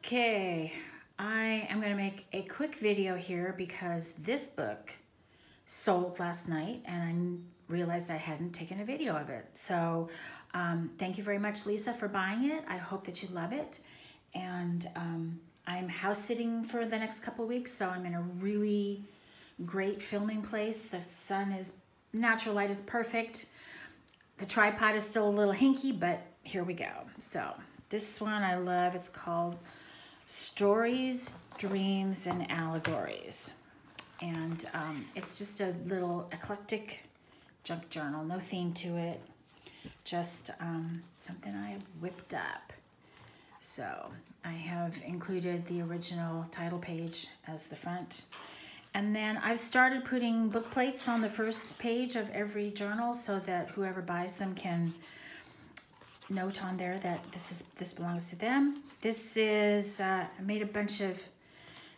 Okay, I am going to make a quick video here because this book sold last night and I realized I hadn't taken a video of it. So thank you very much, Lisa, for buying it. I hope that you love it. And I'm house sitting for the next couple weeks, so I'm in a really great filming place. The sun is, natural light is perfect. The tripod is still a little hinky, but here we go. So this one I love. It's called Stories, Dreams, and Allegories. And it's just a little eclectic junk journal, no theme to it, just something I whipped up. So I have included the original title page as the front. And then I've started putting book plates on the first page of every journal so that whoever buys them can note on there that this belongs to them. This is, I made a bunch of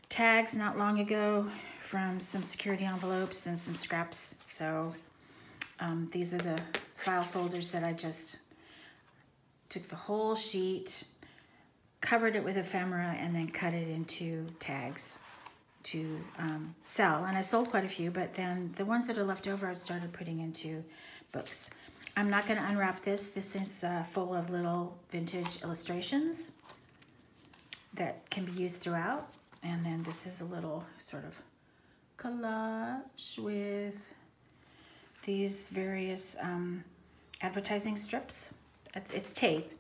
tags not long ago from some security envelopes and some scraps. So these are the file folders that I just took the whole sheet, covered it with ephemera, and then cut it into tags to sell. And I sold quite a few, but then the ones that are left over I've started putting into books. I'm not going to unwrap this. This is full of little vintage illustrations that can be used throughout. And then this is a little sort of collage with these various advertising strips. It's tape,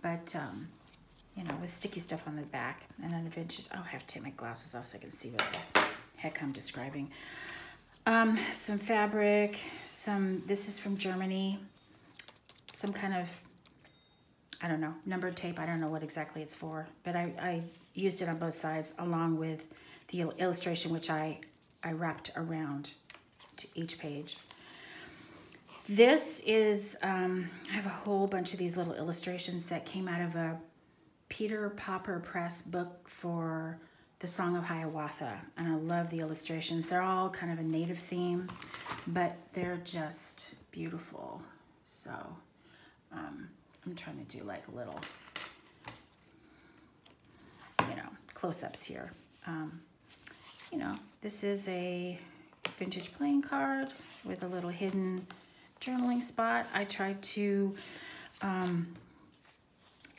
but you know, with sticky stuff on the back. And then a vintage, oh, I have to take my glasses off so I can see what the heck I'm describing. Some fabric, this is from Germany, some kind of, I don't know, numbered tape. I don't know what exactly it's for, but I used it on both sides along with the illustration, which I wrapped around to each page. This is, I have a whole bunch of these little illustrations that came out of a Peter Popper Press book for the Song of Hiawatha, and I love the illustrations. They're all kind of a native theme, but they're just beautiful. So I'm trying to do like little, you know, close-ups here. You know, this is a vintage playing card with a little hidden journaling spot. I tried to kind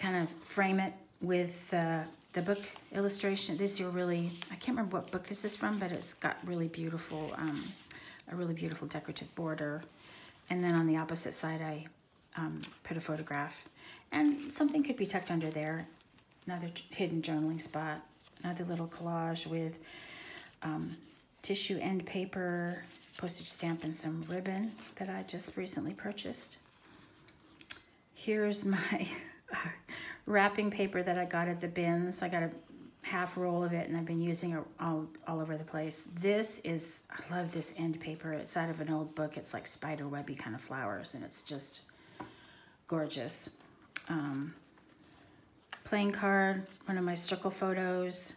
of frame it with the book illustration. These are really, I can't remember what book this is from, but it's got really beautiful, a really beautiful decorative border. And then on the opposite side, I put a photograph. And something could be tucked under there. Another hidden journaling spot. Another little collage with tissue end paper, postage stamp, and some ribbon that I just recently purchased. Here's my wrapping paper that I got at the bins. I got a half roll of it and I've been using it all over the place. This is, I love this end paper. It's out of an old book. It's like spider webby kind of flowers and it's just gorgeous. Playing card, one of my circle photos.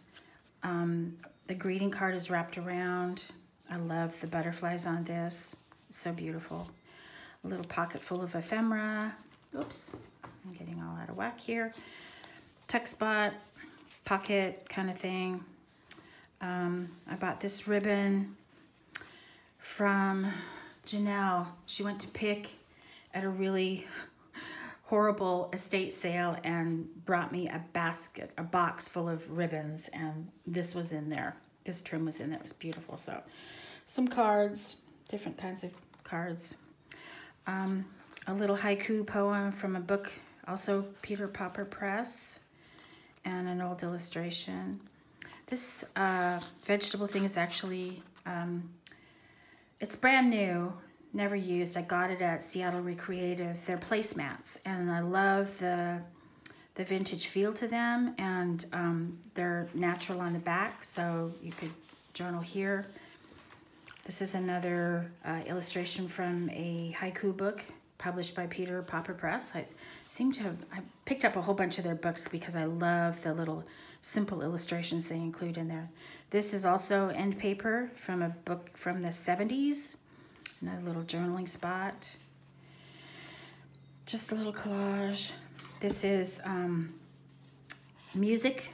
The greeting card is wrapped around. I love the butterflies on this. It's so beautiful. A little pocket full of ephemera. Oops. I'm getting all out of whack here. Tuck spot, pocket kind of thing. I bought this ribbon from Janelle. She went to pick at a really horrible estate sale and brought me a basket, a box full of ribbons, and this was in there. This trim was in there. It was beautiful. So some cards, different kinds of cards. A little haiku poem from a book, also Peter Popper Press, and an old illustration. This vegetable thing is actually, it's brand new, never used. I got it at Seattle Recreative. They're placemats, and I love the vintage feel to them, and they're natural on the back, so you could journal here. This is another illustration from a haiku book published by Peter Popper Press. I picked up a whole bunch of their books because I love the little simple illustrations they include in there. This is also end paper from a book from the 70s. Another little journaling spot. Just a little collage. This is music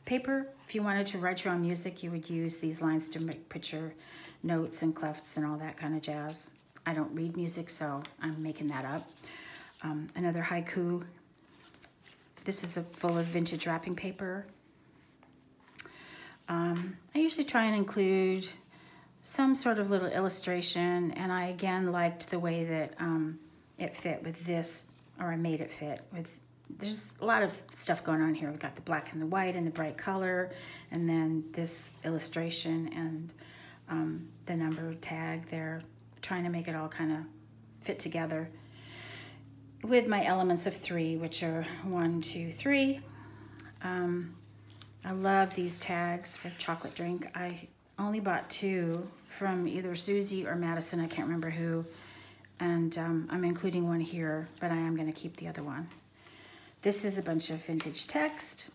paper. If you wanted to write your own music, you would use these lines to put your notes and clefs and all that kind of jazz. I don't read music, so I'm making that up. Another haiku. This is full of vintage wrapping paper. I usually try and include some sort of little illustration, and I again liked the way that it fit with this, or I made it fit with. There's a lot of stuff going on here. We've got the black and the white and the bright color, and then this illustration and the number tag there, trying to make it all kind of fit together with my elements of 3, which are 1, 2, 3. I love these tags for chocolate drink. I only bought 2 from either Susie or Madison, I can't remember who, and I'm including one here, but I am going to keep the other one. This is a bunch of vintage text,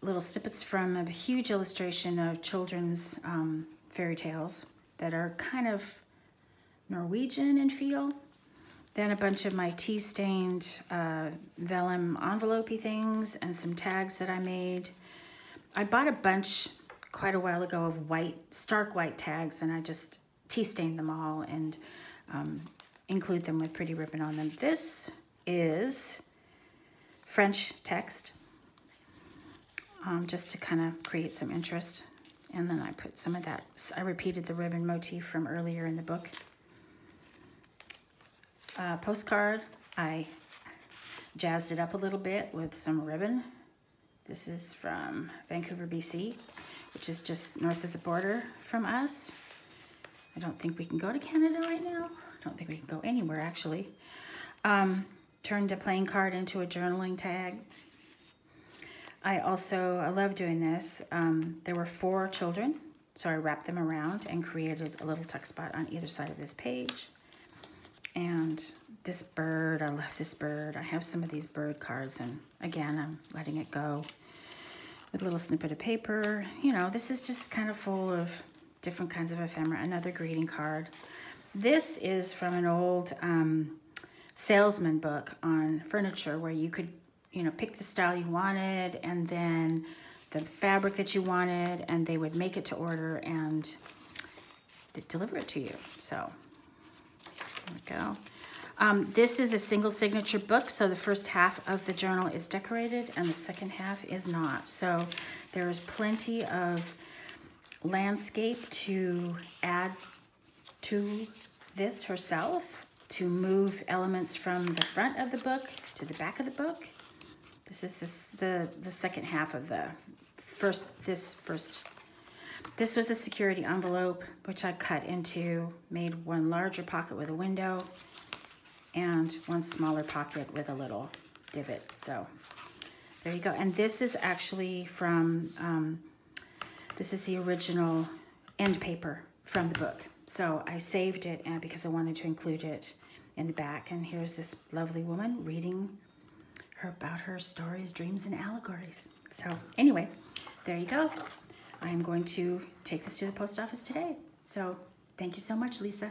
little snippets from a huge illustration of children's fairy tales that are kind of Norwegian in feel. Then a bunch of my tea-stained vellum envelope-y things and some tags that I made. I bought a bunch quite a while ago of white, stark white tags, and I just tea-stained them all and include them with pretty ribbon on them. This is French text, just to kind of create some interest. And then I put some of that, I repeated the ribbon motif from earlier in the book. Postcard, I jazzed it up a little bit with some ribbon. This is from Vancouver, BC, which is just north of the border from us. I don't think we can go to Canada right now. I don't think we can go anywhere, actually. Turned a playing card into a journaling tag. I love doing this. There were 4 children, so I wrapped them around and created a little tuck spot on either side of this page. And this bird, I love this bird. I have some of these bird cards, and again, I'm letting it go with a little snippet of paper. You know, this is just kind of full of different kinds of ephemera. Another greeting card. This is from an old salesman book on furniture where you could, you know, pick the style you wanted and then the fabric that you wanted, and they would make it to order and deliver it to you. So there we go. This is a single signature book, so the first half of the journal is decorated and the second half is not. So there is plenty of landscape to add to this herself, to move elements from the front of the book to the back of the book. This is the second half of the first. This was a security envelope, which I cut into, made one larger pocket with a window and one smaller pocket with a little divot. So there you go. And this is actually from, this is the original end paper from the book. So I saved it because I wanted to include it in the back. And here's this lovely woman reading about her stories, dreams, and allegories. So anyway, there you go. I am going to take this to the post office today. So thank you so much, Lisa.